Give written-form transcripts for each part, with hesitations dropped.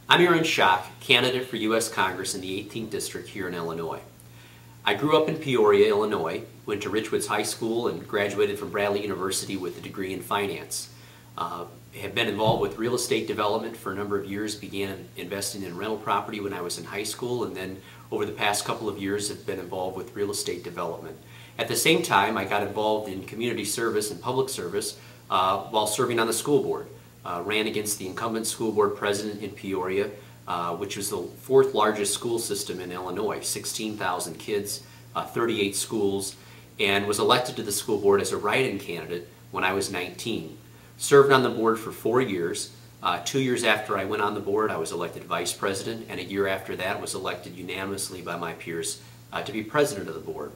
I'm Aaron Schock, candidate for U.S. Congress in the 18th District here in Illinois. I grew up in Peoria, Illinois, went to Richwoods High School and graduated from Bradley University with a degree in finance. Have been involved with real estate development for a number of years, began investing in rental property when I was in high school, and then over the past couple of years have been involved with real estate development. At the same time, I got involved in community service and public service while serving on the school board. Ran against the incumbent school board president in Peoria, which was the fourth largest school system in Illinois, 16,000 kids, 38 schools, and was elected to the school board as a write-in candidate when I was 19. Served on the board for 4 years. 2 years after I went on the board, I was elected vice president, and a year after that was elected unanimously by my peers to be president of the board.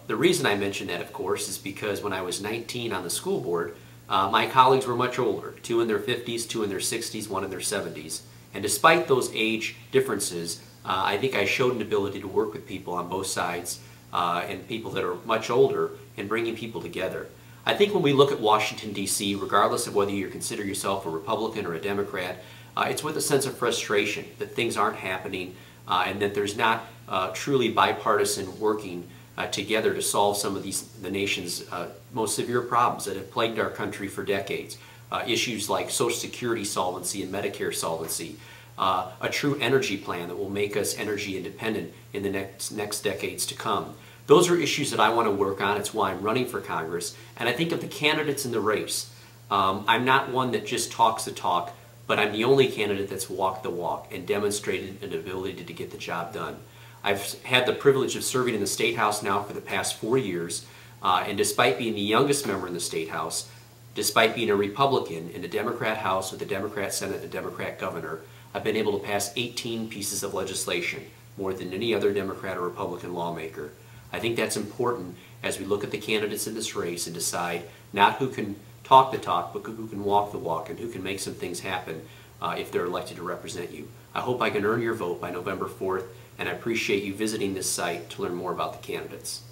The reason I mention that, of course, is because when I was 19 on the school board, my colleagues were much older, 2 in their 50s, 2 in their 60s, 1 in their 70s. And despite those age differences, I think I showed an ability to work with people on both sides and people that are much older and bringing people together. I think when we look at Washington, D.C., regardless of whether you consider yourself a Republican or a Democrat, it's with a sense of frustration that things aren't happening and that there's not truly bipartisan working together to solve some of the nation's most severe problems that have plagued our country for decades. Issues like Social Security solvency and Medicare solvency, a true energy plan that will make us energy independent in the next decades to come. Those are issues that I want to work on. It's why I'm running for Congress. And I think of the candidates in the race, I'm not one that just talks the talk, but I'm the only candidate that's walked the walk and demonstrated an ability to get the job done. I've had the privilege of serving in the State House now for the past 4 years, and despite being the youngest member in the State House, despite being a Republican in a Democrat House with a Democrat Senate and a Democrat Governor, I've been able to pass 18 pieces of legislation, more than any other Democrat or Republican lawmaker. I think that's important as we look at the candidates in this race and decide not who can talk the talk, but who can walk the walk and who can make some things happen if they're elected to represent you. I hope I can earn your vote by November 4th, and I appreciate you visiting this site to learn more about the candidates.